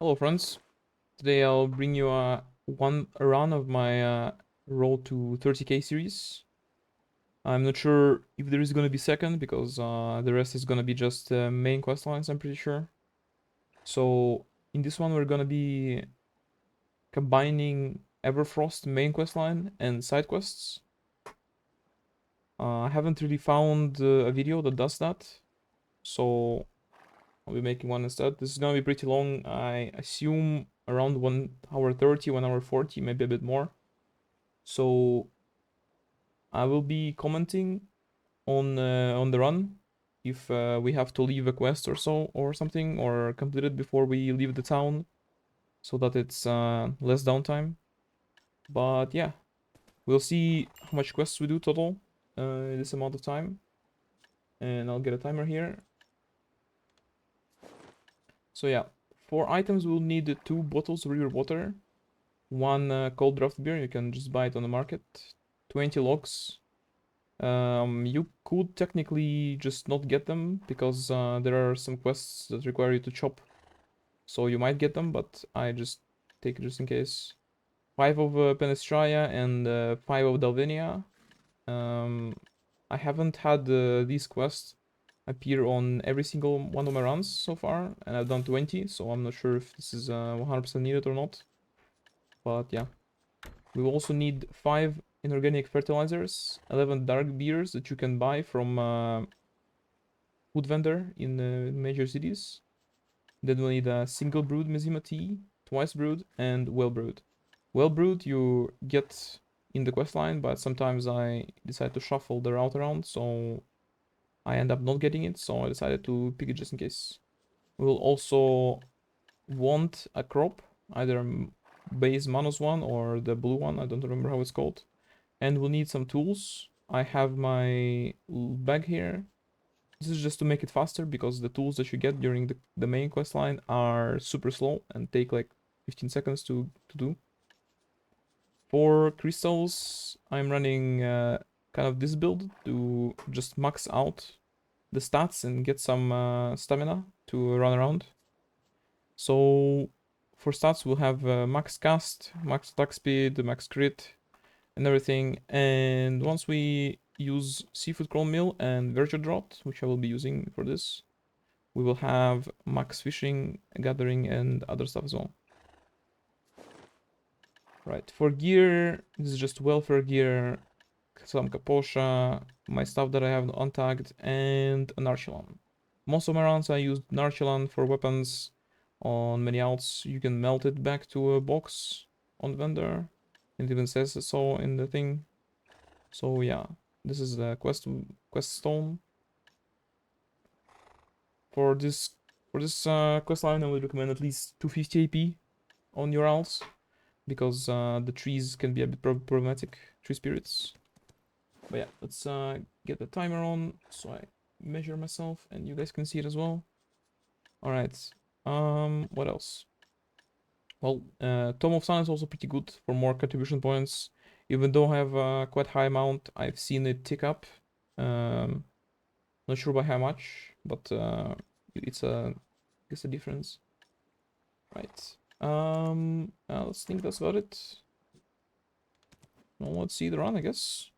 Hello friends, today I'll bring you one run of my road to 30k series. I'm not sure if there is gonna be second because the rest is gonna be just main quest lines, I'm pretty sure. So in this one we're gonna be combining EVERFROST main quest line and side quests. I haven't really found a video that does that, so I'll be making one instead. This is gonna be pretty long. I assume around 1 hour 30, 1 hour 40, maybe a bit more. So I will be commenting on the run if we have to leave a quest or so or something, or complete it before we leave the town, so that it's less downtime. But yeah, we'll see how much quests we do total in this amount of time, and I'll get a timer here. So yeah, for items we'll need 2 bottles of river water, 1 cold draft beer, you can just buy it on the market, 20 logs. You could technically just not get them because there are some quests that require you to chop, so you might get them, but I just take it just in case. 5 of Penestraria and 5 of Dalvenia. I haven't had these quests appear on every single one of my runs so far, and I've done 20, so I'm not sure if this is 100% needed or not. But yeah, we will also need 5 inorganic fertilizers, 11 dark beers that you can buy from food vendor in major cities. Then we'll need a single-brewed Mesima Tea, twice-brewed, and well-brewed. Well-brewed you get in the quest line, but sometimes I decide to shuffle the route around, so I end up not getting it, so I decided to pick it just in case. We'll also want a crop, either base -1 or the blue one, I don't remember how it's called. And we'll need some tools. I have my bag here. This is just to make it faster because the tools that you get during the main quest line are super slow and take like 15 seconds to do. For crystals, I'm running kind of this build to just max out the stats and get some stamina to run around. So for stats, we'll have max cast, max attack speed, max crit, and everything. And once we use seafood crawl meal and virtue drought, which I will be using for this, we will have max fishing, gathering, and other stuff as well. Right, for gear, this is just welfare gear, some kaposha, my stuff that I have untagged, and an archelan. Most of my rounds I used an archelan for weapons. On many outs, you can melt it back to a box on vendor. It even says so in the thing. So yeah, this is the quest stone. For this quest line, I would recommend at least 250 AP on your outs, because the trees can be a bit problematic, tree spirits. But yeah, let's get the timer on so I measure myself and you guys can see it as well. All right. What else? Well, Tome of Sun is also pretty good for more contribution points. Even though I have a quite high amount, I've seen it tick up. Not sure by how much, but it's a difference. Right. Let's think that's about it. Well, let's see the run, I guess.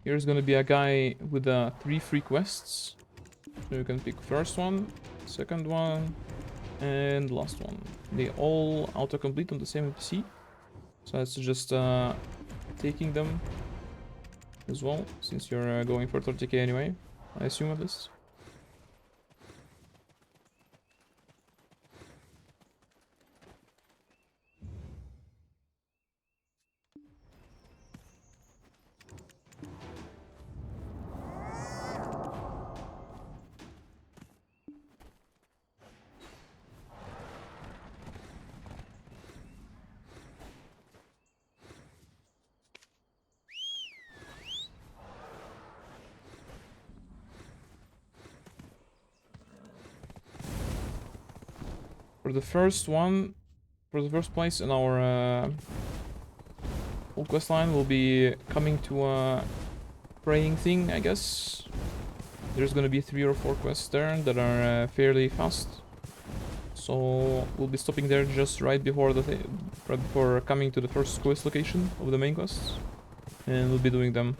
Here's gonna be a guy with 3 free quests. So you can pick first one, second one, and last one. They all autocomplete on the same NPC. So it's just taking them as well, since you're going for 30k anyway, I assume at least. For the first one, for the first place in our old quest line, we'll be coming to a praying thing, I guess. There's gonna be 3 or 4 quests there that are fairly fast. So we'll be stopping there just right before right before coming to the first quest location of the main quests, and we'll be doing them.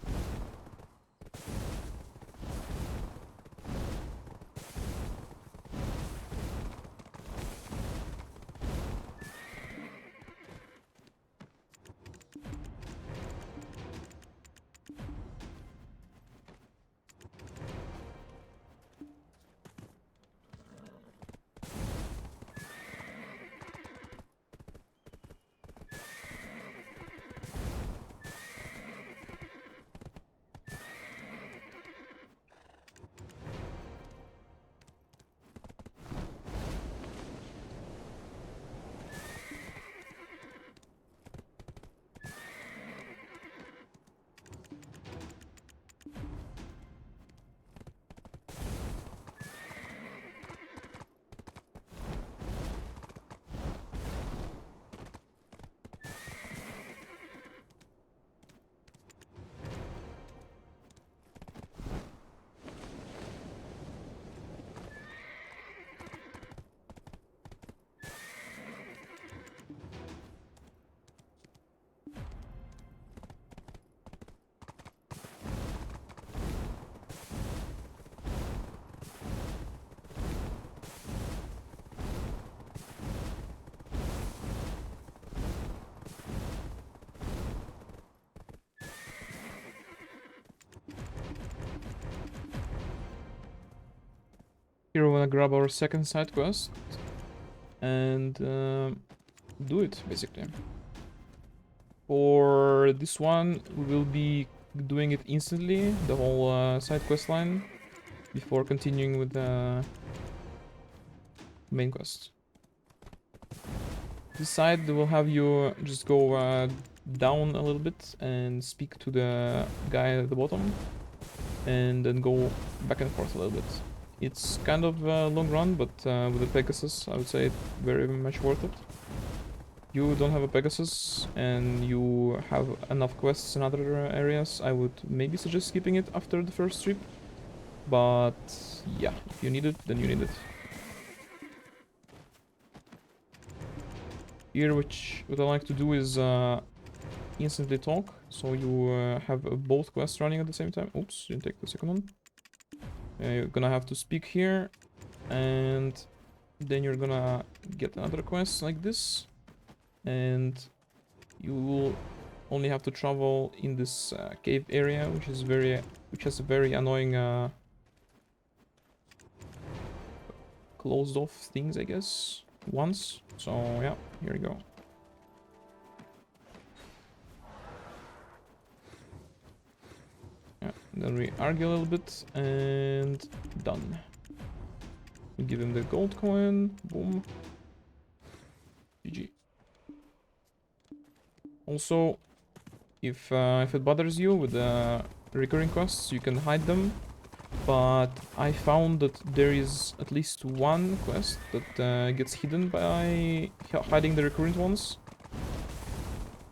Here we're gonna grab our second side quest and do it, basically. For this one, we will be doing it instantly, the whole side quest line, before continuing with the main quest. This side will have you just go down a little bit and speak to the guy at the bottom, and then go back and forth a little bit. It's kind of a long run, but with the Pegasus, I would say very much worth it. You don't have a Pegasus, and you have enough quests in other areas, I would maybe suggest skipping it after the first trip. But yeah, if you need it, then you need it. Here, what I like to do is instantly talk, so you have both quests running at the same time. Oops, didn't take the second one. You're gonna have to speak here, and then you're gonna get another quest like this, and you will only have to travel in this cave area, which has a very annoying closed off things, I guess, once. So yeah, here we go. Yeah, then we argue a little bit, and done. We give him the gold coin, boom. GG. Also, if it bothers you with the recurring quests, you can hide them. But I found that there is at least one quest that gets hidden by hiding the recurrent ones.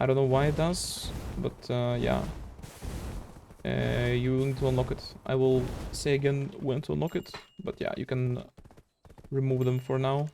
I don't know why it does, but yeah. You need to unlock it. I will say again when to unlock it, but yeah, you can remove them for now.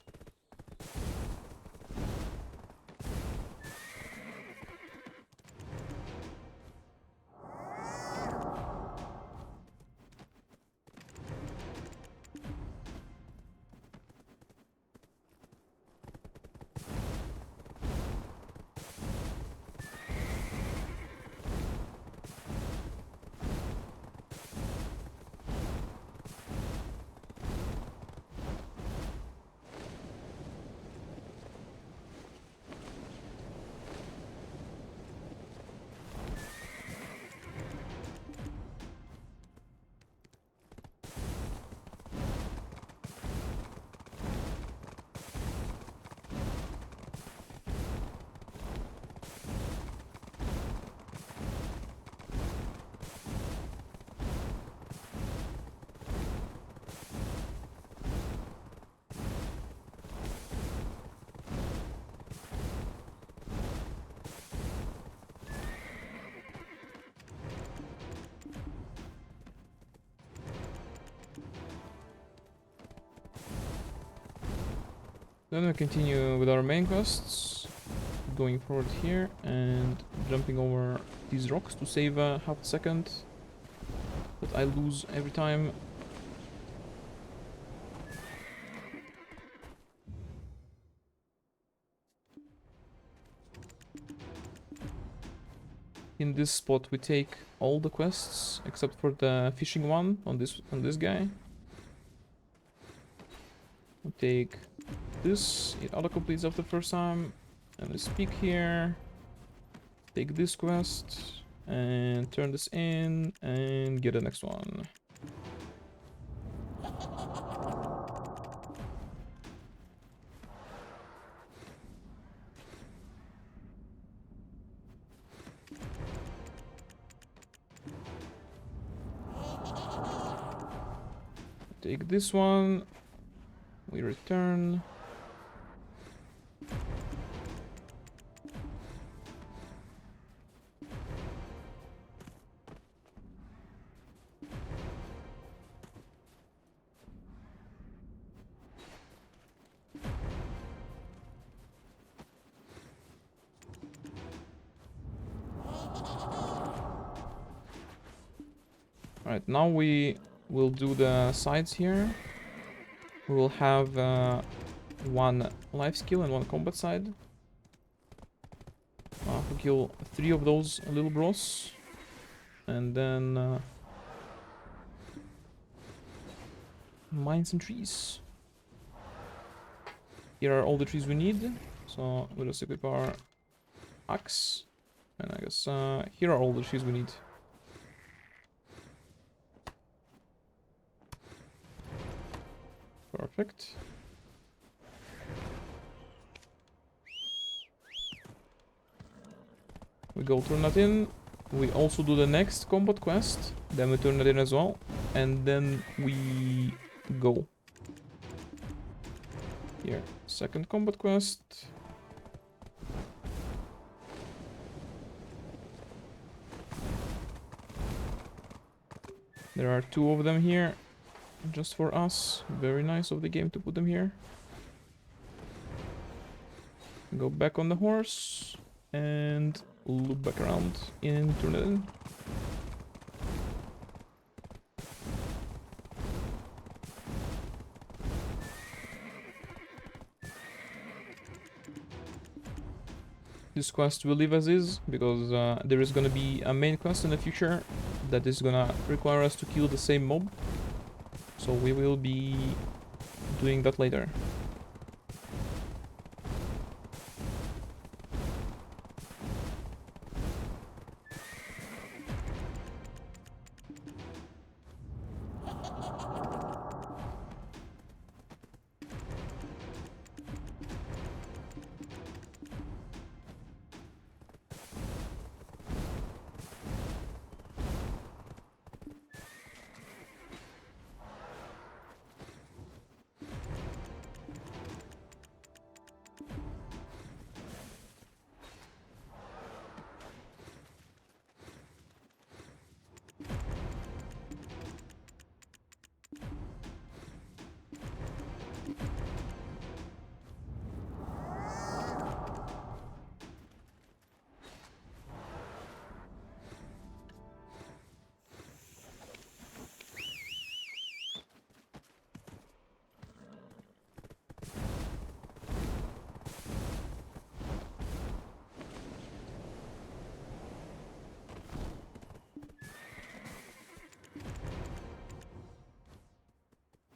Then we continue with our main quests, going forward here and jumping over these rocks to save half a second that I lose every time. In this spot we take all the quests except for the fishing one on this guy. We take this, it auto-completes after the first time, and we speak here, take this quest, and turn this in, and get the next one. Take this one, we return. Alright, now we will do the sides here. We will have one life skill and one combat side. We'll kill 3 of those little bros. And then mine some trees. Here are all the trees we need. So we'll just equip our axe. And I guess here are all the trees we need. Perfect. We go turn that in. We also do the next combat quest. Then we turn that in as well. And then we go. Here, second combat quest. There are 2 of them here. Just for us. Very nice of the game to put them here. Go back on the horse and loop back around in Trinidad. This quest will leave as is because there is gonna be a main quest in the future that is gonna require us to kill the same mob. So we will be doing that later.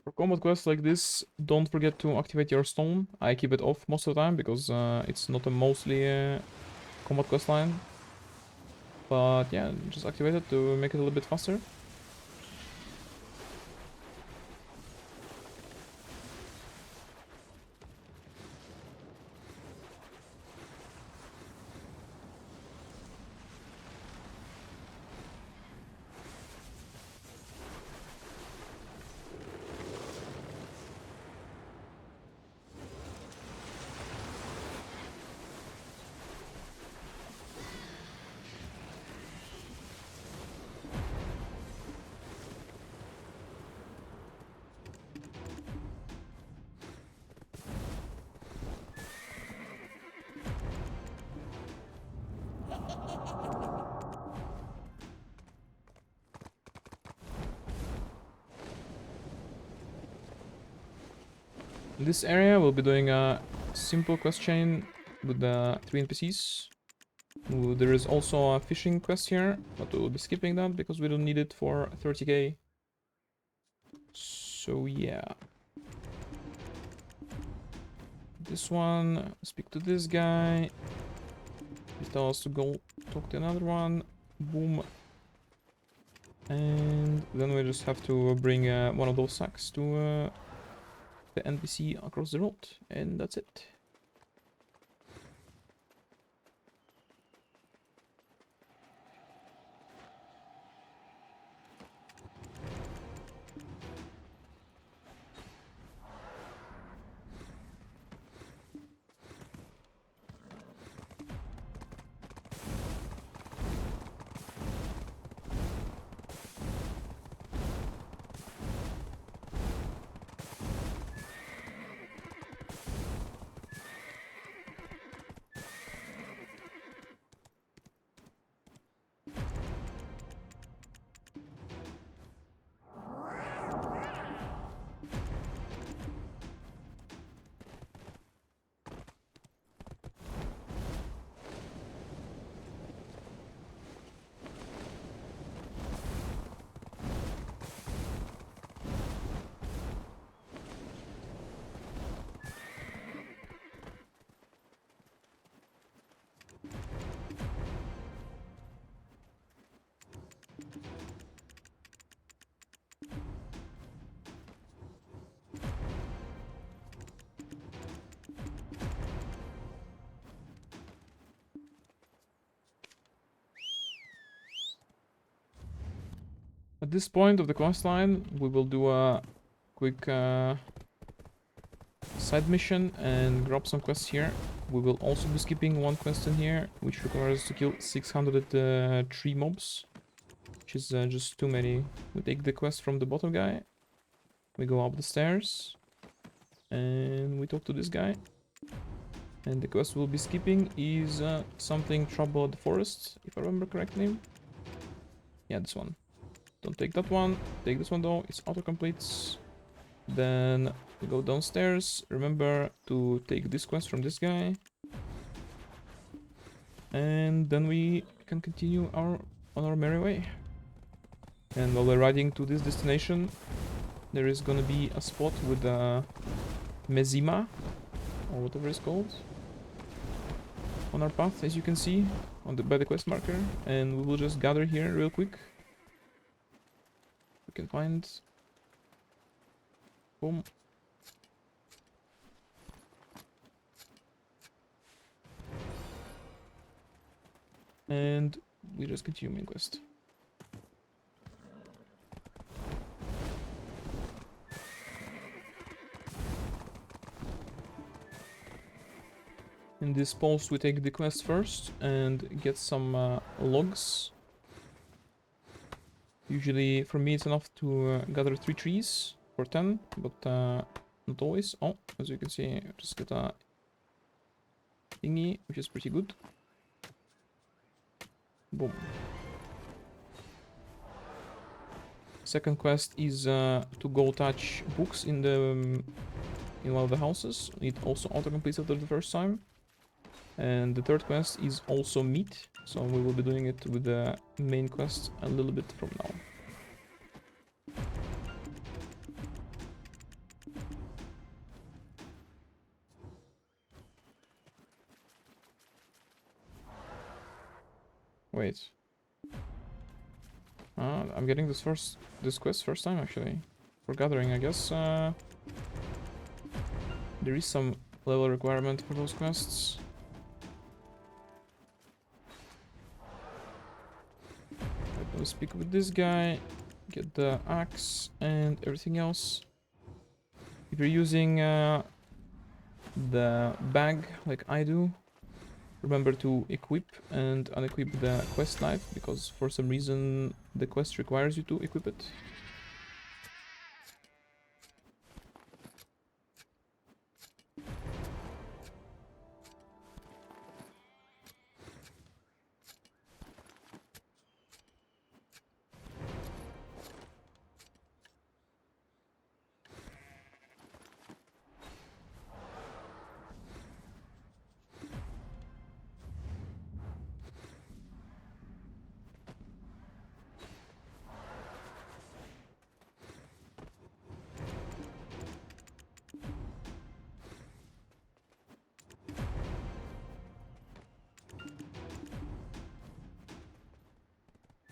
For combat quests like this, don't forget to activate your stone. I keep it off most of the time because it's not a mostly combat quest line. But yeah, just activate it to make it a little bit faster. In this area, we'll be doing a simple quest chain with the 3 NPCs. There is also a fishing quest here, but we'll be skipping that because we don't need it for 30k. So yeah. This one, speak to this guy. He tells us to go talk to another one. Boom. And then we just have to bring one of those sacks to the NPC across the road, and that's it. At this point of the quest line, we will do a quick side mission and grab some quests here. We will also be skipping one quest in here, which requires us to kill 600 tree mobs, which is just too many. We take the quest from the bottom guy, we go up the stairs, and we talk to this guy. And the quest we'll be skipping is something Trouble at the Forest, if I remember correctly. Yeah, this one. Don't take that one. Take this one though. It's autocompletes. Then we go downstairs. Remember to take this quest from this guy. And then we can continue on our merry way. And while we're riding to this destination, there is gonna be a spot with Mesima, or whatever it's called, on our path, as you can see by the quest marker. And we will just gather here real quick. We can find. Boom. And we just continue main quest. In this post we take the quest first and get some logs. Usually for me it's enough to gather 3 trees for 10, but not always. Oh, as you can see, I just get a thingy, which is pretty good. Boom. Second quest is to go touch books in one of the houses. It also auto-completes after the first time. And the third quest is also meat, so we will be doing it with the main quest a little bit from now. Wait. I'm getting this quest first time actually. For gathering, I guess. There is some level requirement for those quests. We'll speak with this guy, get the axe and everything else. If you're using the bag like I do, remember to equip and unequip the quest knife, because for some reason the quest requires you to equip it.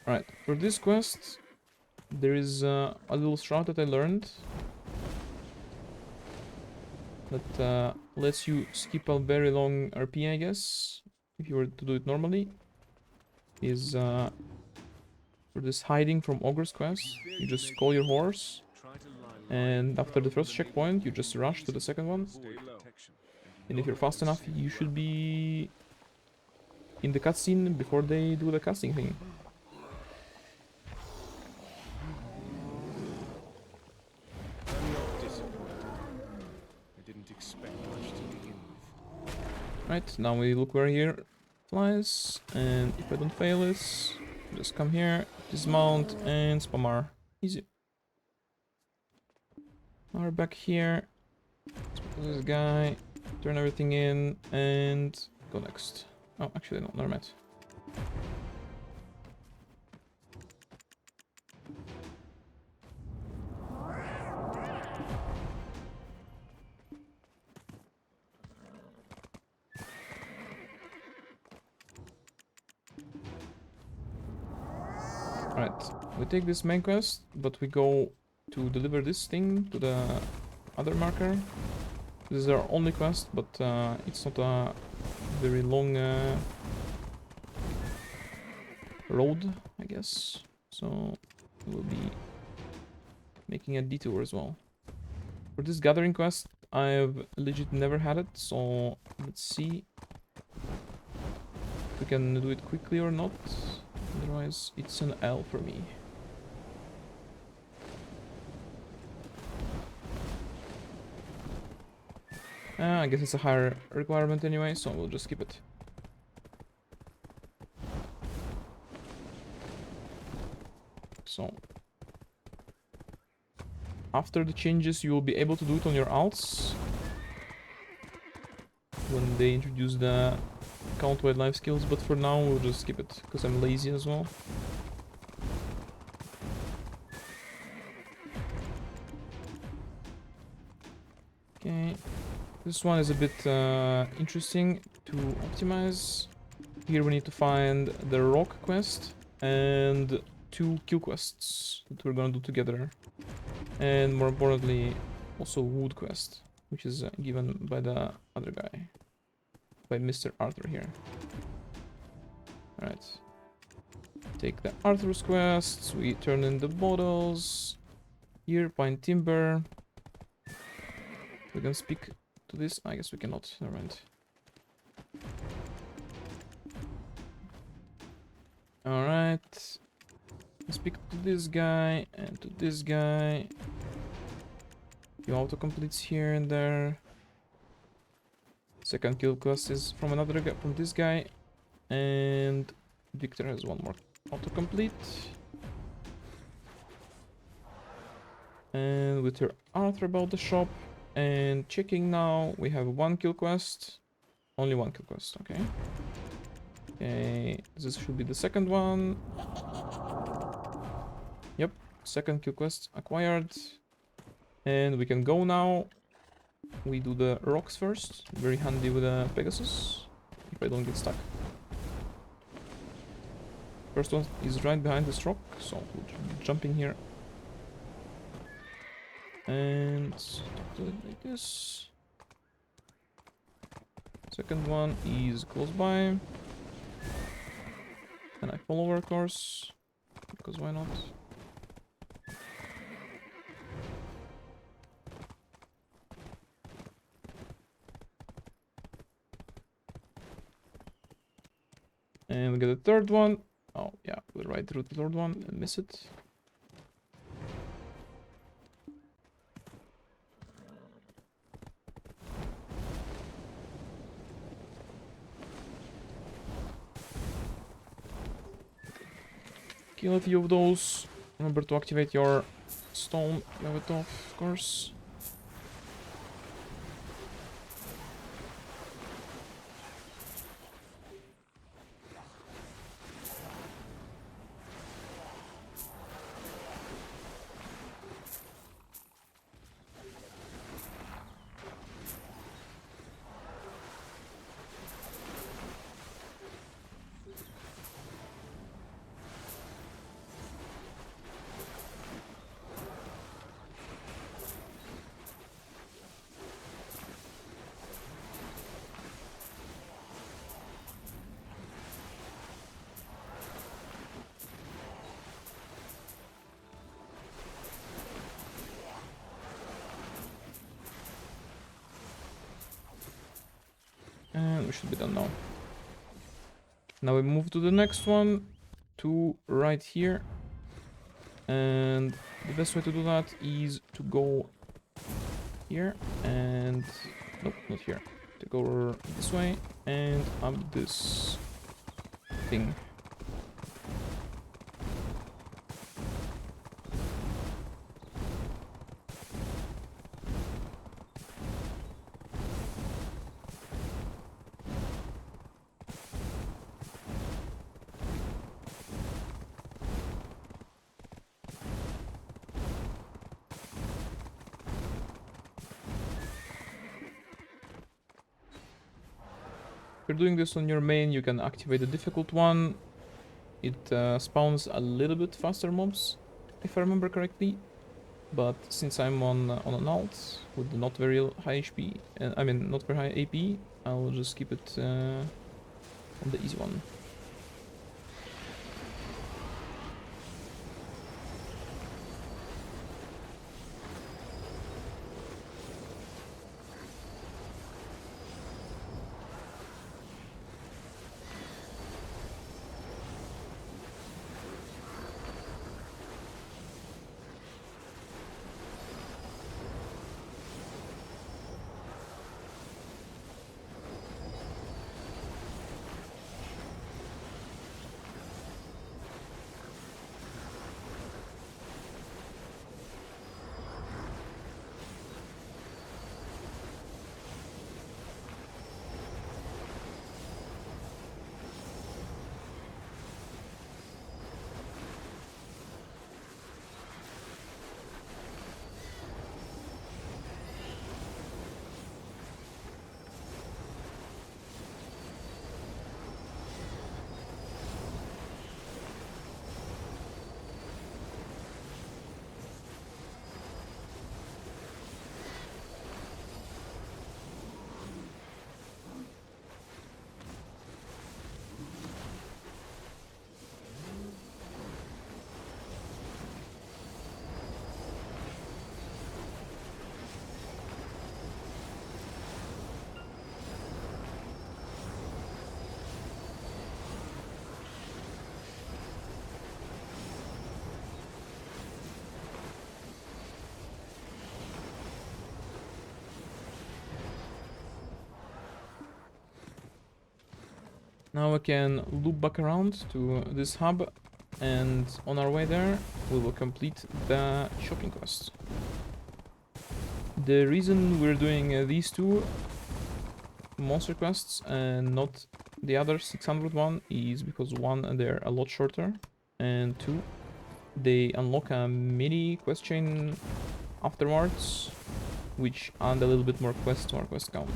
Right, for this quest, there is a little strat that I learned that lets you skip a very long RP, I guess, if you were to do it normally. Is for this hiding from Ogre's quest, you just call your horse, and after the first checkpoint, you just rush to the second one. And if you're fast enough, you should be in the cutscene before they do the casting thing. Right, now we look where here flies, and if I don't fail this, just come here, dismount, and spam R. Easy. Now we're back here. Let's this guy, turn everything in, and go next. Oh, actually, no, never mind. Alright, we take this main quest, but we go to deliver this thing to the other marker. This is our only quest, but it's not a very long road, I guess. So we'll be making a detour as well. For this gathering quest, I've legit never had it, so let's see if we can do it quickly or not. Otherwise, it's an L for me. I guess it's a higher requirement anyway, so we'll just skip it. So, after the changes, you will be able to do it on your alts when they introduce the count wildlife skills, but for now we'll just skip it because I'm lazy as well. Okay, this one is a bit interesting to optimize. Here we need to find the rock quest and 2 kill quests that we're gonna do together, and more importantly also wood quest, which is given by the other guy, by Mr. Arthur here. Alright, take the Arthur's quests, we turn in the bottles. Here, pine timber. We can speak to this, I guess we cannot, never mind. Alright, speak to this guy and to this guy. Few autocompletes here and there. Second kill quest is from another guy, from this guy, and Victor has one more autocomplete. And we tell Arthur about the shop, and checking now, we have 1 kill quest, only 1 kill quest, okay. Okay, this should be the second one. Yep, second kill quest acquired, and we can go now. We do the rocks first, very handy with a Pegasus, if I don't get stuck. First one is right behind this rock, so we'll jump in here. And do it like this. Second one is close by. And I follow her course, because why not? And we get the third one. Oh yeah, we'll ride through the third one and miss it. Kill a few of those. Remember to activate your stone. Have it off, of course. we should be done now. Now we move to the next one, to right here. And the best way to do that is to go here and... Nope, not here. To go this way and up this thing. If you're doing this on your main, you can activate the difficult one. It spawns a little bit faster mobs, if I remember correctly. But since I'm on an alt with not very high HP, I mean not very high AP, I'll just keep it on the easy one. Now we can loop back around to this hub, and on our way there we will complete the shopping quest. The reason we're doing these two monster quests and not the other 600 one is because one, they're a lot shorter, and two, they unlock a mini quest chain afterwards, which add a little bit more quests to our quest count.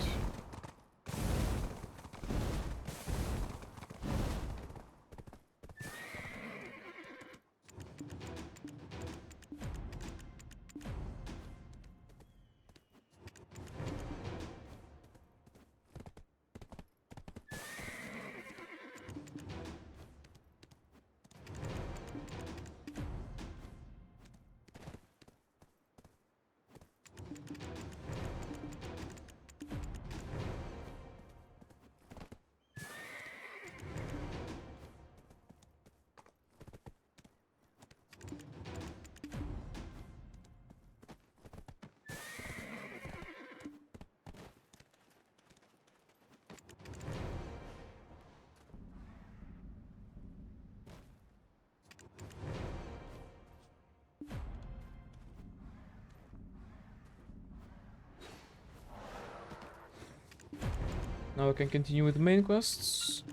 Now we can continue with the main quests,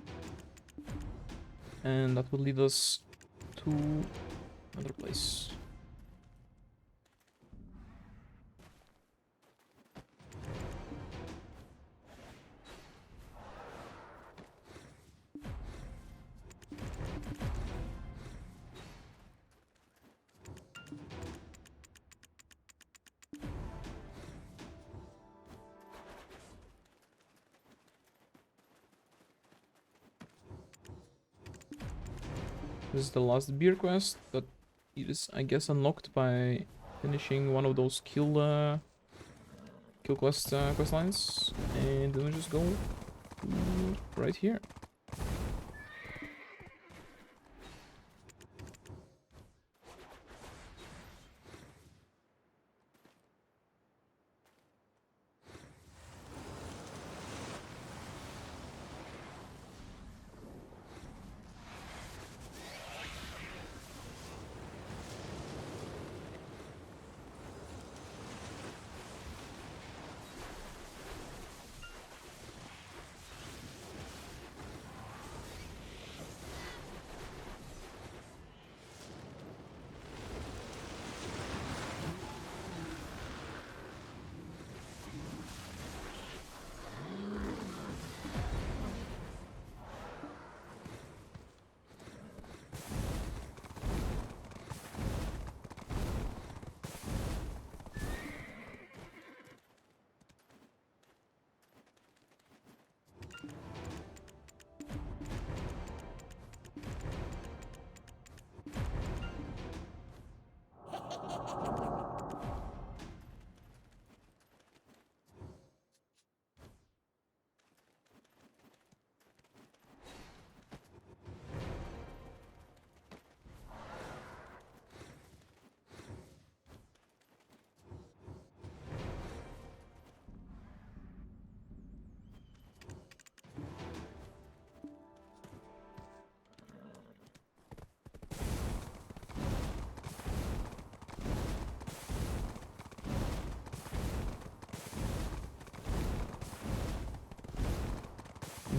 and that will lead us to another place. This is the last beer quest that is, I guess, unlocked by finishing one of those kill quest lines, and then we just go right here.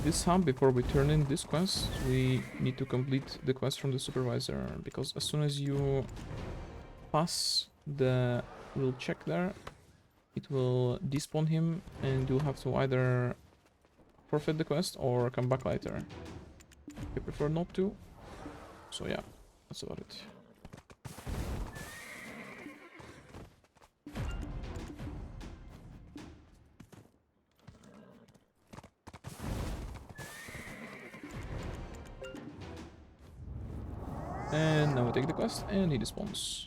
This hub, before we turn in this quest, we need to complete the quest from the supervisor, because as soon as you pass the little check there, it will despawn him and you'll have to either forfeit the quest or come back later. I prefer not to, so yeah, that's about it. And now we take the quest and he despawns.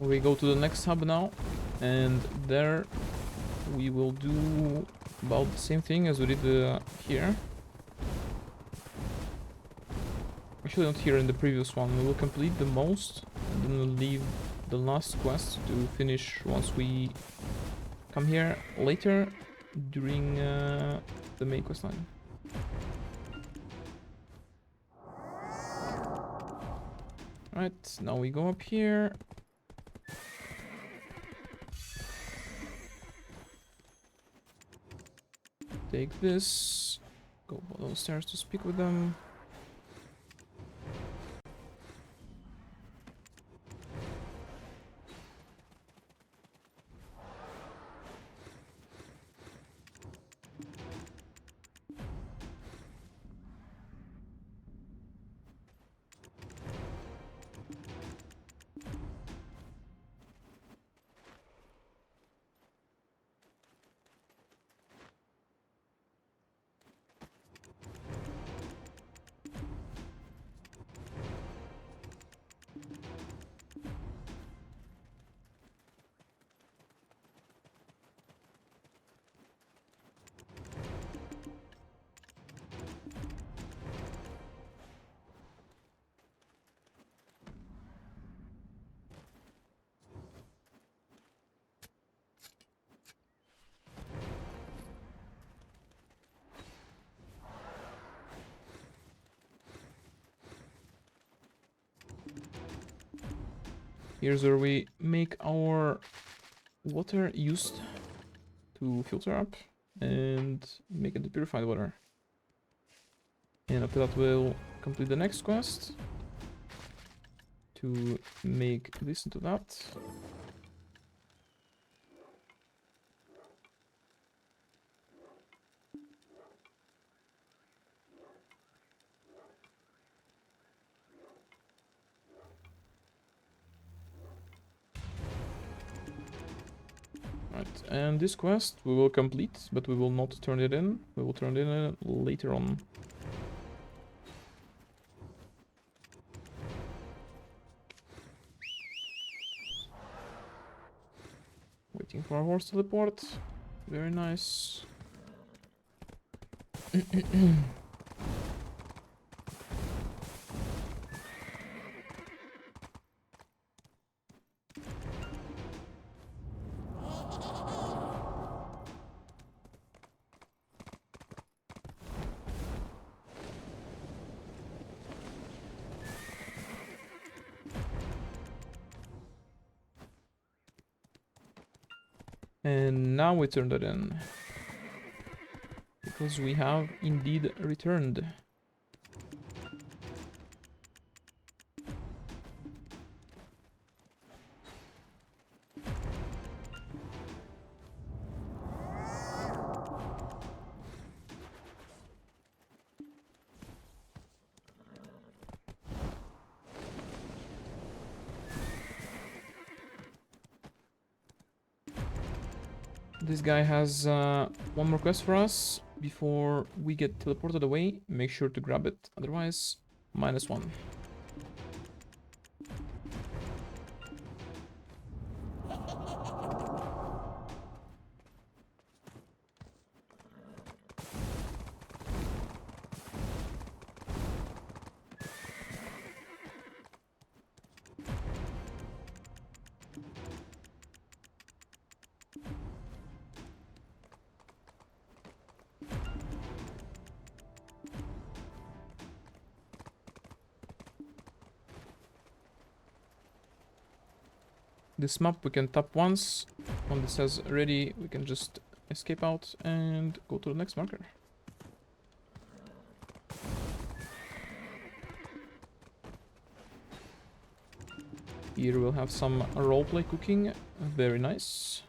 We go to the next hub now, and there we will do about the same thing as we did here. Actually not here, in the previous one. We will complete the most, and then we'll leave the last quest to finish once we come here later during the main quest line. Alright, now we go up here. Take this, go downstairs to speak with them. Here's where we make our water used to filter up and make it the purified water. And after that we'll complete the next quest to make this into that. Right, and this quest we will complete, but we will not turn it in. We will turn it in later on. Waiting for our horse to teleport. Very nice. And now we turn that in. Because we have indeed returned. This guy has one more quest for us before we get teleported away. Make sure to grab it, otherwise -1. This map we can tap once. When it says ready, we can just escape out and go to the next marker. Here we'll have some roleplay cooking. Very nice.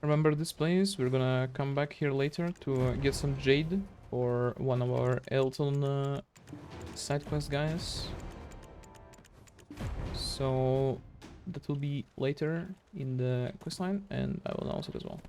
remember this place. We're gonna come back here later to get some jade for one of our Eilton side quest guys. So that will be later in the quest line, and I will announce it as well.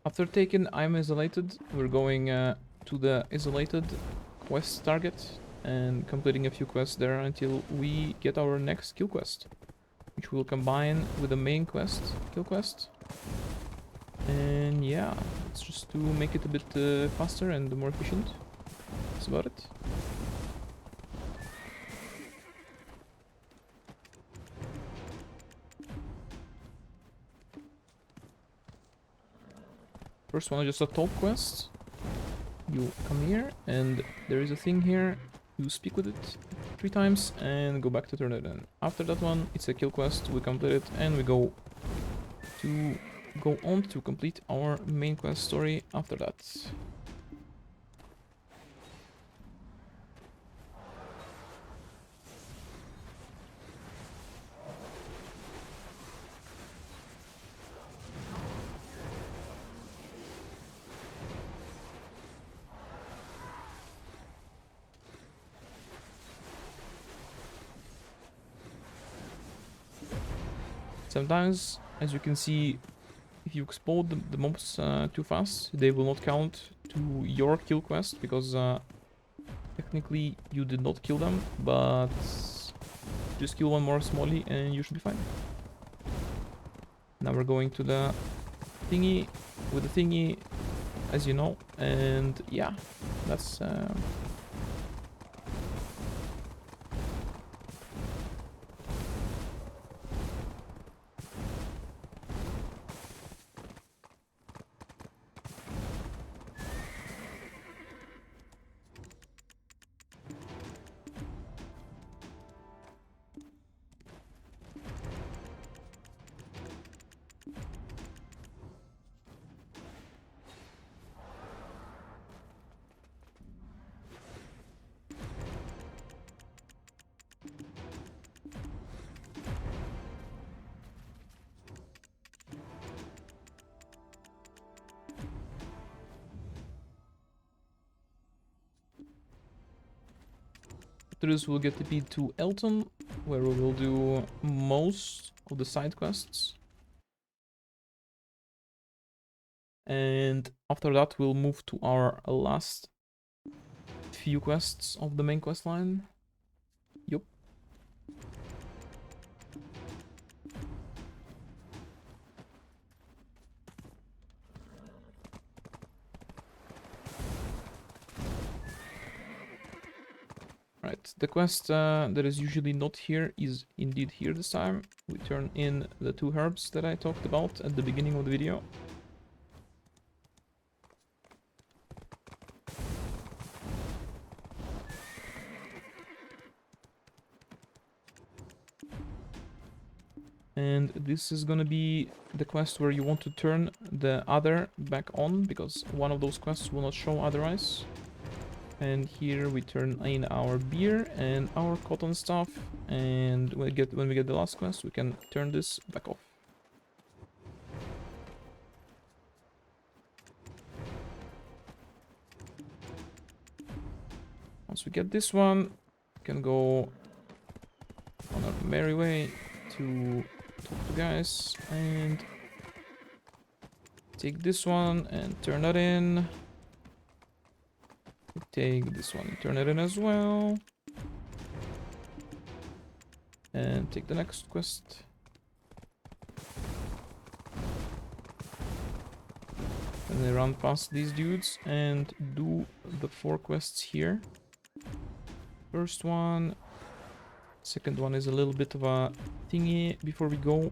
After taking I'm isolated, we're going to the isolated quest target and completing a few quests there until we get our next kill quest, which we'll combine with the main quest, kill quest. And yeah, it's just to make it a bit faster and more efficient. That's about it. First one is just a top quest. You come here and there is a thing here. You speak with it 3 times and go back to turn it in. After that one, it's a kill quest. We complete it and we go on to complete our main quest story after that. Sometimes, as you can see, if you explode the mobs too fast, they will not count to your kill quest, because technically you did not kill them, but just kill one more smally and you should be fine. Now we're going to the thingy, with the thingy, as you know, and yeah, that's... After this, we'll get TP to Eilton, where we will do most of the side quests. And after that, we'll move to our last few quests of the main quest line. Yup. Right, the quest that is usually not here is indeed here this time. We turn in the 2 herbs that I talked about at the beginning of the video. And this is gonna be the quest where you want to turn the other back on, because one of those quests will not show otherwise. And here we turn in our beer and our cotton stuff, and when we get the last quest, we can turn this back off. Once we get this one, we can go on our merry way to talk to guys and take this one and turn that in. Take this one and turn it in as well. And take the next quest. And then run past these dudes and do the 4 quests here. First one. Second one is a little bit of a thingy before we go.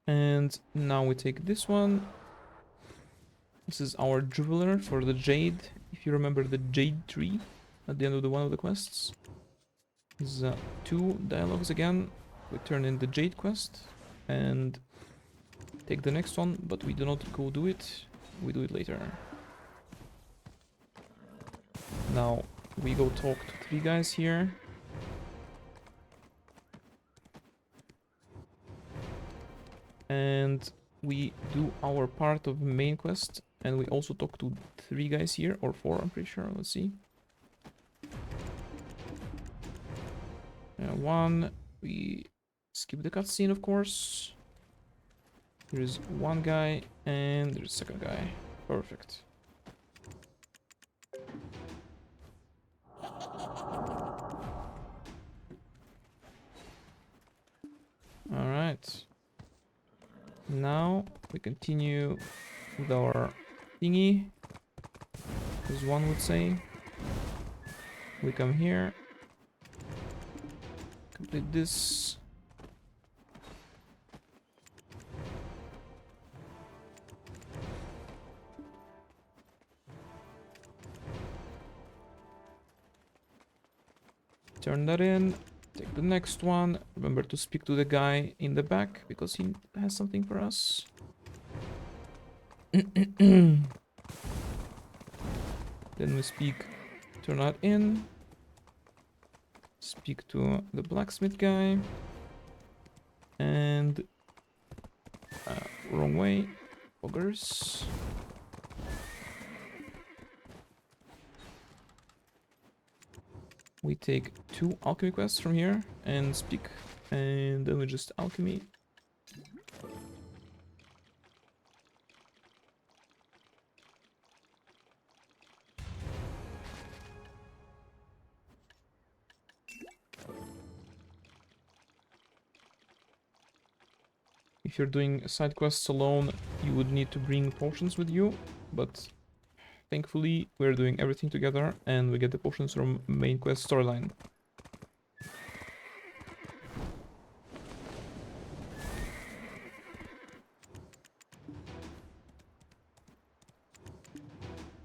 And now we take this one. This is our jeweler for the jade. If you remember the jade tree at the end of one of the quests. There's 2 dialogues again. We turn in the jade quest and take the next one, but we do not go do it. We do it later. Now we go talk to 3 guys here. And we do our part of main quest, and we also talk to 3 guys here, or 4 I'm pretty sure. Let's see. 1, we skip the cutscene of course. Here's 1 guy and there's a 2nd guy. Perfect. Alright. Now we continue with our thingy, as one would say. We come here, complete this. Turn that in. Take the next one. Remember to speak to the guy in the back because he has something for us. Then we speak, turn that in. Speak to the blacksmith guy. And wrong way. Buggers. We take 2 alchemy quests from here and speak, and then we just alchemy. If you're doing side quests alone, you would need to bring potions with you, but thankfully we're doing everything together and we get the potions from main quest storyline.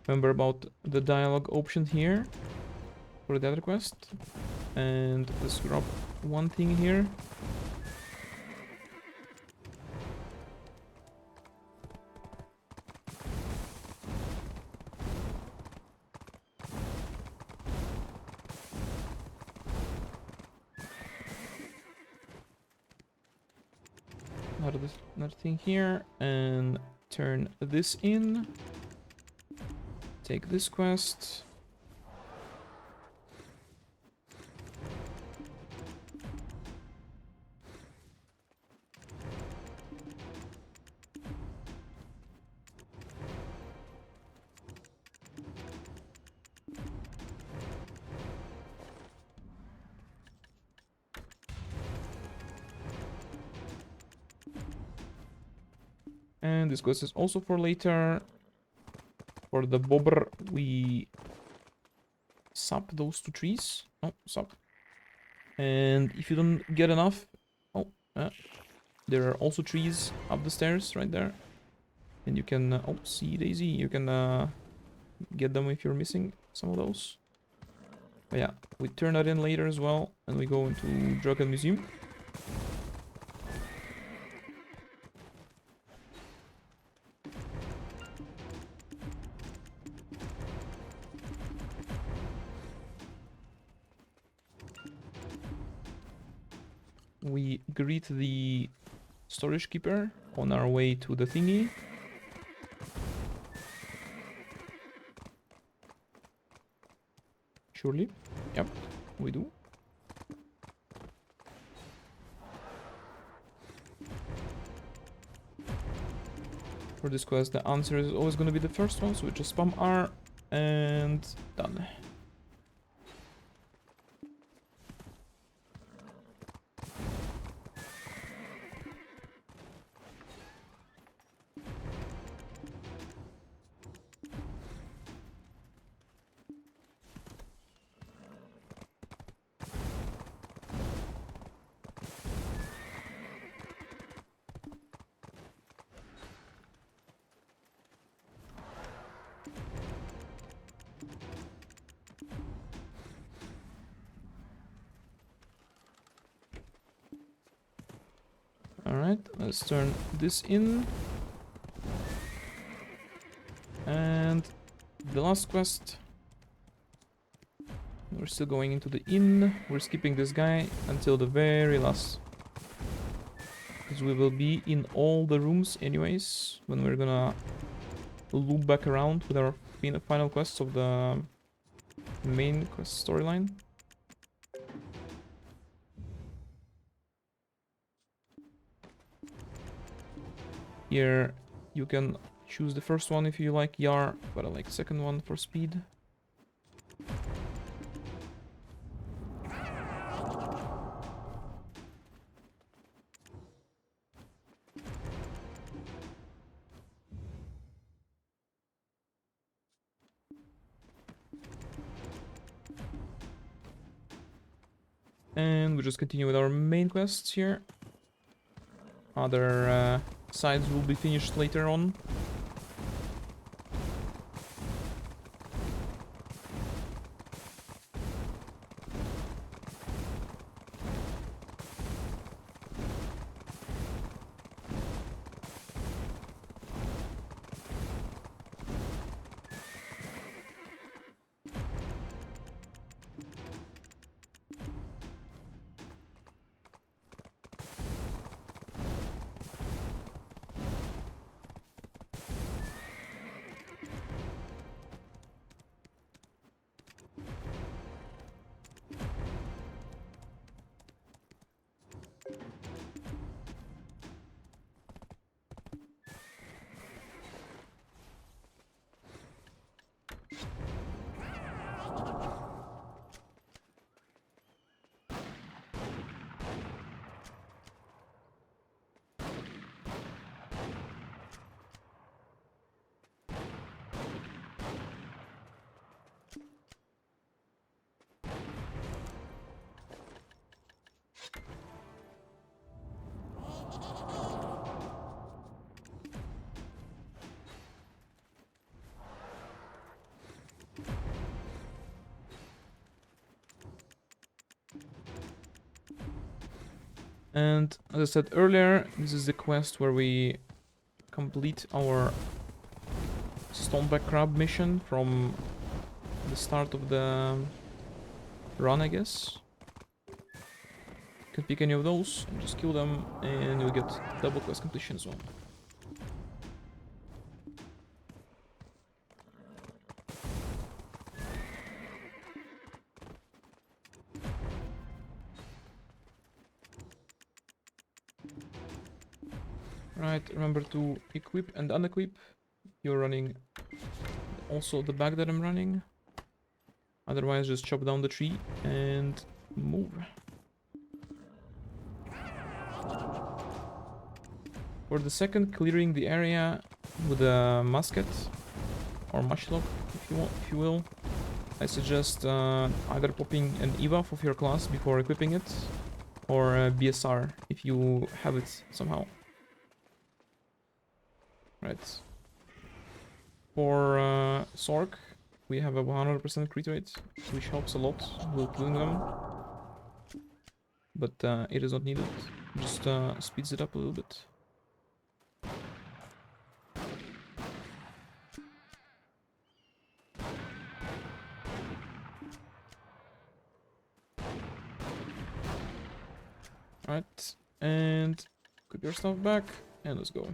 Remember about the dialogue option here for the other quest, and let's grab 1 thing here. Another thing here, and turn this in. Take this quest. And this quest is also for later. For the bobber, we sap those 2 trees. Oh, sap. And if you don't get enough... Oh, there are also trees up the stairs right there. And you can... oh, see, Daisy. You can get them if you're missing some of those. But yeah, we turn that in later as well. And we go into Drunken Museum. We greet the storage keeper on our way to the thingy. Surely. Yep, we do. For this quest, the answer is always going to be the first one, so we just spam R and done. Alright, let's turn this in. And the last quest. We're still going into the inn. We're skipping this guy until the very last. Because we will be in all the rooms anyways, when we're gonna loop back around with our final quests of the main quest storyline. Here you can choose the first one if you like Yar, but I like second one for speed. And we just continue with our main quests here. Other sides will be finished later on. And as I said earlier, this is the quest where we complete our Stoneback Crab mission from the start of the run, I guess. You can pick any of those and just kill them, and you'll get double quest completion as well. Right, remember to equip and unequip. You're running also the bag that I'm running. Otherwise, just chop down the tree and move. For the second, clearing the area with a musket or matchlock, if you will. I suggest either popping an EVA of your class before equipping it, or BSR if you have it somehow. Right, For Sork, we have a 100% crit rate, which helps a lot with killing them. But it is not needed. Just speeds it up a little bit. Alright, and put your stuff back, and let's go.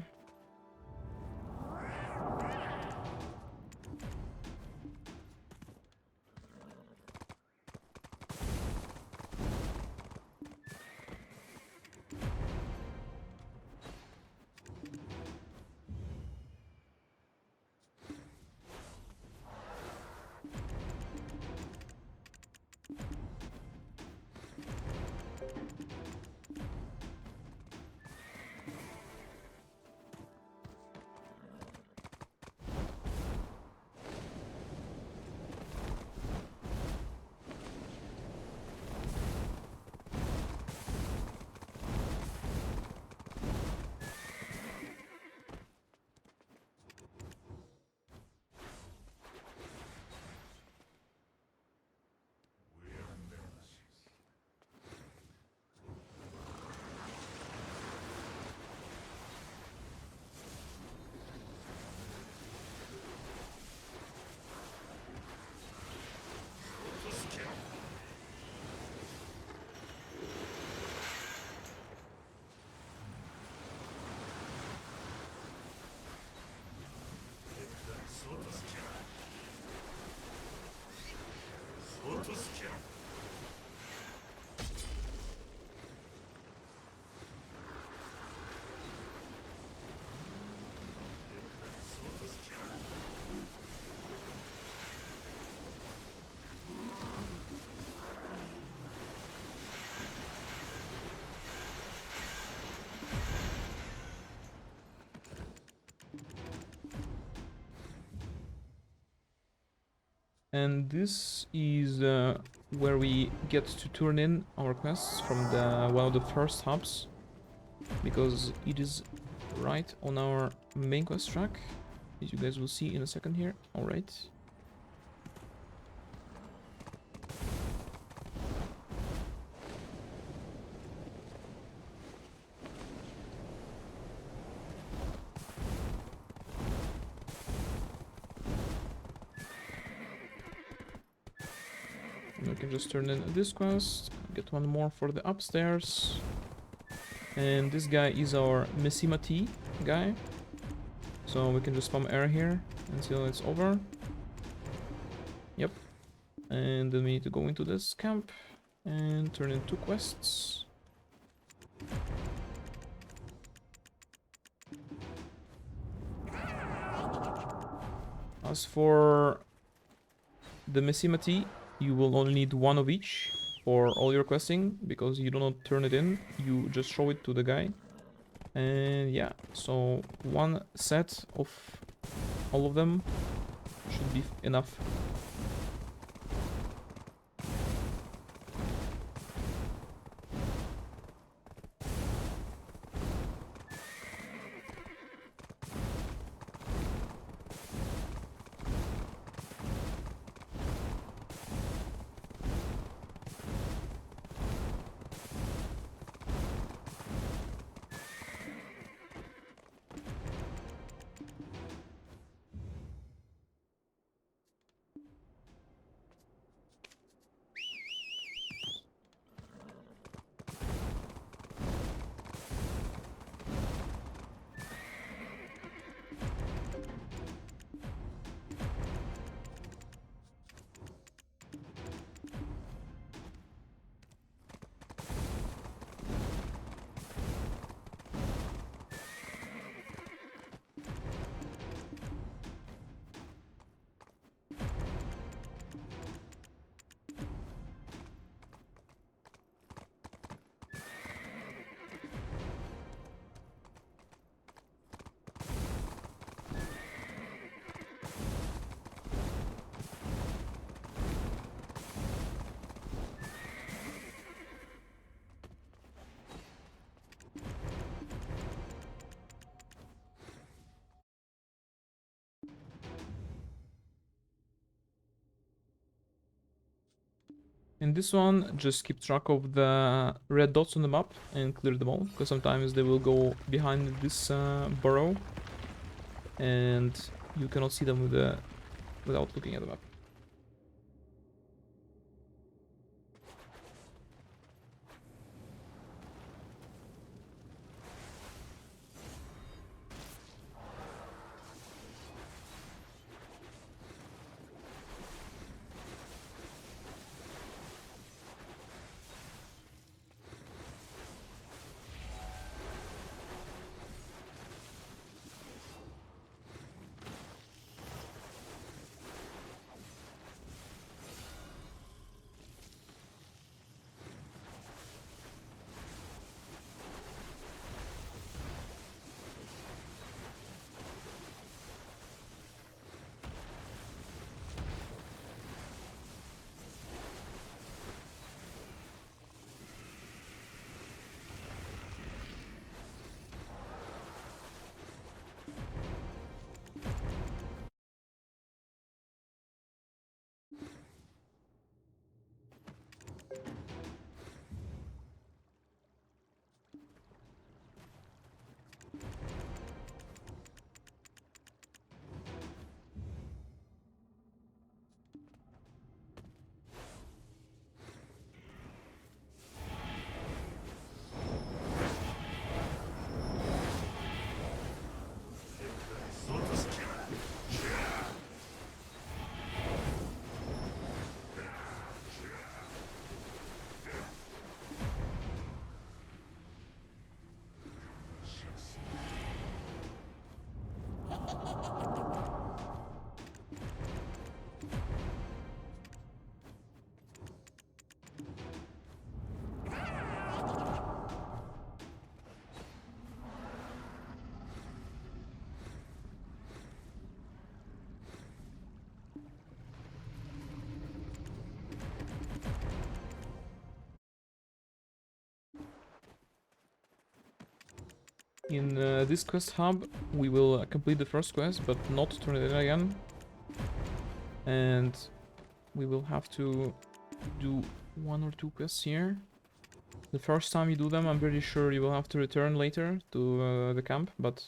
And this is where we get to turn in our quests from one of the first hubs, because it is right on our main quest track, as you guys will see in a second here. Alright. We can just turn in this quest, get one more for the upstairs. And this guy is our Mesima Tea guy. So we can just spam air here until it's over. Yep. And then we need to go into this camp and turn in 2 quests. As for the Mesima Tea, you will only need 1 of each for all your questing, because you do not turn it in, you just show it to the guy. And yeah, so 1 set of all of them should be enough. In this one, just keep track of the red dots on the map and clear them all, because sometimes they will go behind this burrow, and you cannot see them without looking at the map. In this quest hub, we will complete the first quest, but not turn it in again. And we will have to do 1 or 2 quests here. The first time you do them, I'm pretty sure you will have to return later to the camp, but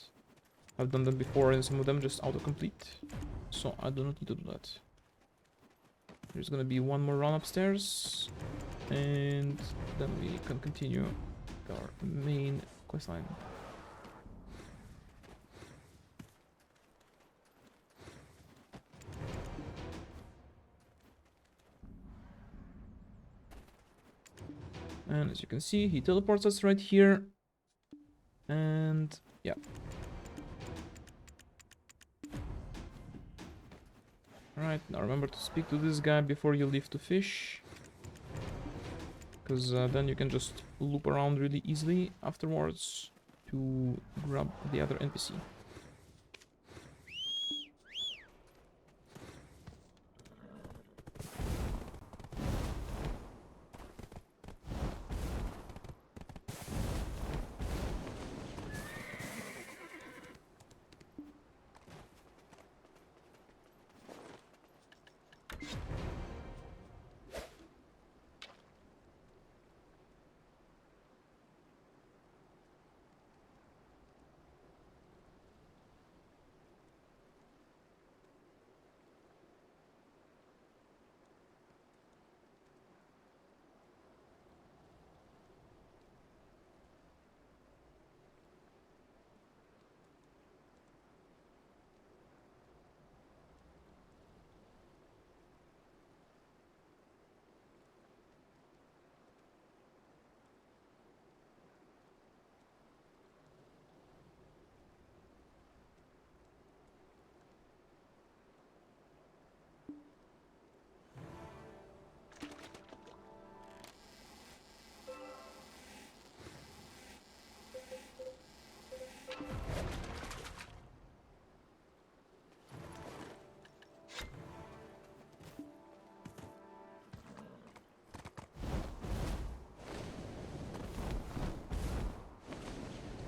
I've done that before and some of them just autocomplete. So I do not need to do that. There's gonna be 1 more run upstairs, and then we can continue our main questline. And as you can see, he teleports us right here. And yeah. Alright, now remember to speak to this guy before you leave to fish. Because then you can just loop around really easily afterwards to grab the other NPC.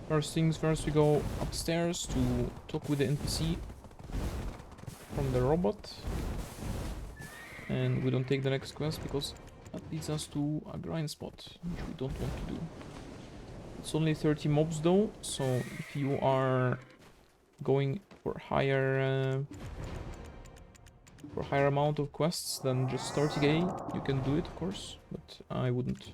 First things first, we go upstairs to talk with the NPC from the robot. And we don't take the next quest because that leads us to a grind spot, which we don't want to do. It's only 30 mobs though, so if you are going for higher amount of quests than just 30k, you can do it, of course, but I wouldn't.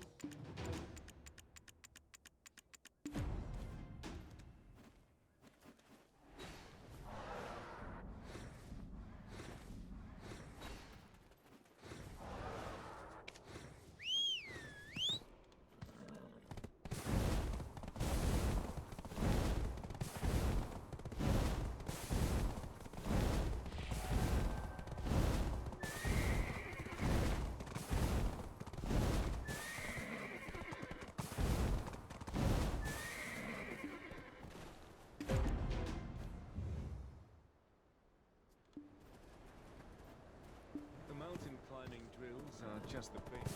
Just the base.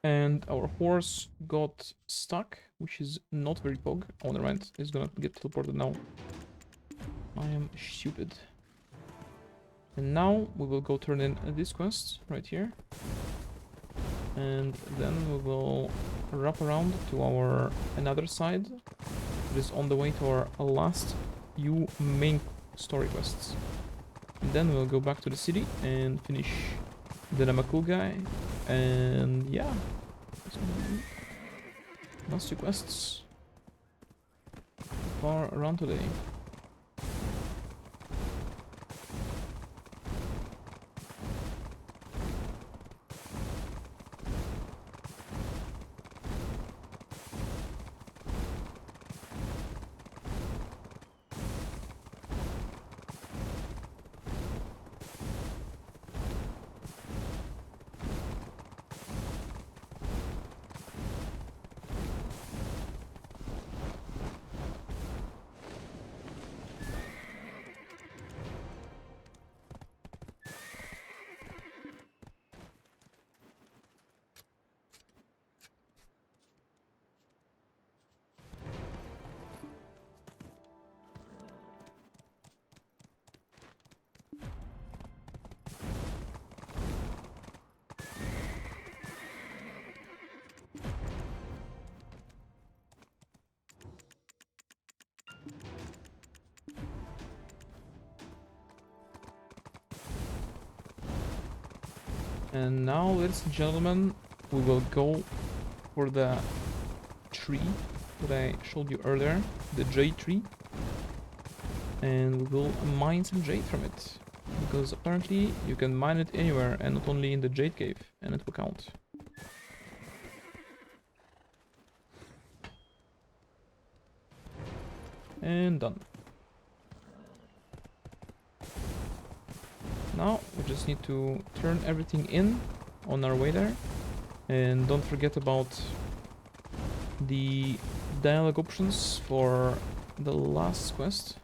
And our horse got stuck, which is not very pog. Oh, never mind. It's gonna get teleported now. I am stupid. And now we will go turn in this quest right here. And then we will wrap around to our another side. It is on the way to our last few main story quests. And then we'll go back to the city and finish the Namaku guy. And yeah, it's gonna be last two quests far around today. And now, ladies and gentlemen, we will go for the tree that I showed you earlier, the jade tree. And we will mine some jade from it, because apparently you can mine it anywhere and not only in the jade cave, and it will count. And done. Now we just need to turn everything in on our way there. And don't forget about the dialogue options for the last quest.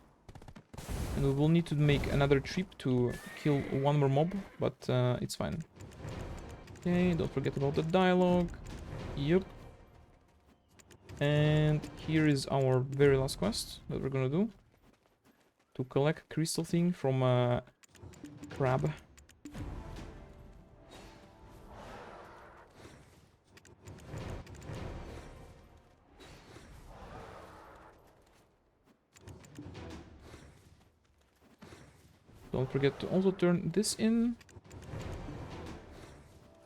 And we will need to make another trip to kill one more mob, but it's fine. Okay, don't forget about the dialogue. Yep. And here is our very last quest that we're gonna do. To collect crystal thing from a crab. Don't forget to also turn this in.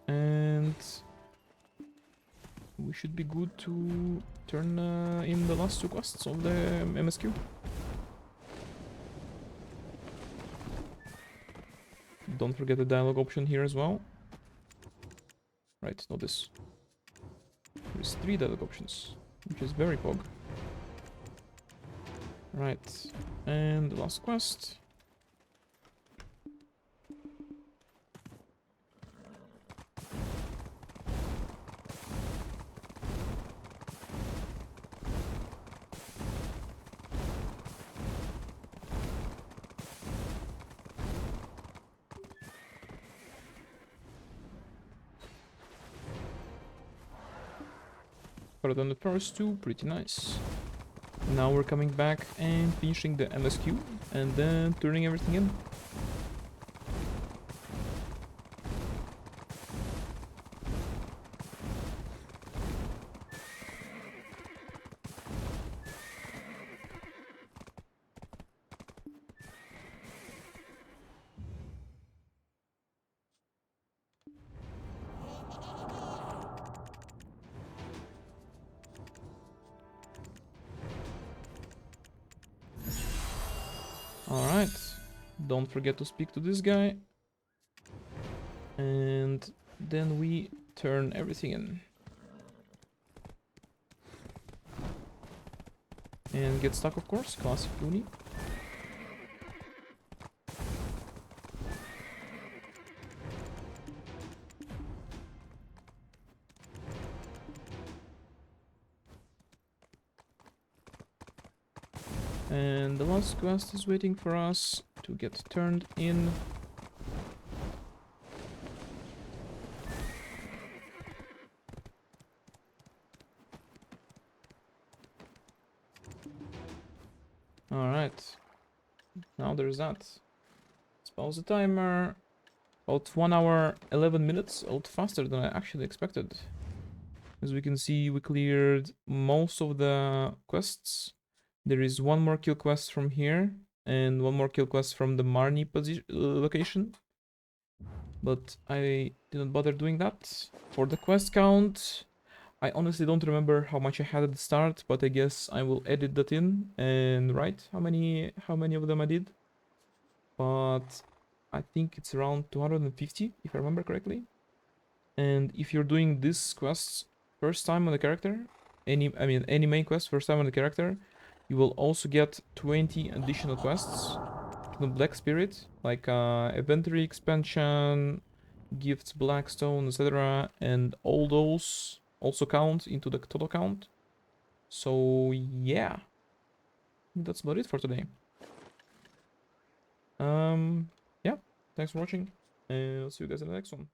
And we should be good to turn in the last two quests of the MSQ. Don't forget the dialogue option here as well. Right, not this. There's 3 dialogue options, which is very pog. Right, and the last quest. Better than the first 2, pretty nice. Now we're coming back and finishing the MSQ and then turning everything in. Alright, don't forget to speak to this guy. And then we turn everything in. And get stuck, of course, classic Uni. And the last quest is waiting for us to get turned in. Alright. Now there's that. Let's pause the timer. About 1 hour 11 minutes, a lot faster than I actually expected. As we can see, we cleared most of the quests. There is one more kill quest from here, and one more kill quest from the Marnie location. But I didn't bother doing that. For the quest count, I honestly don't remember how much I had at the start, but I guess I will edit that in and write how many of them I did. But I think it's around 250, if I remember correctly. And if you're doing these quests first time on the character, any main quest first time on the character, you will also get 20 additional quests to the Black Spirit, like inventory expansion, gifts, Blackstone, etc. And all those also count into the total count. So yeah, that's about it for today. Yeah, thanks for watching, and I'll see you guys in the next one.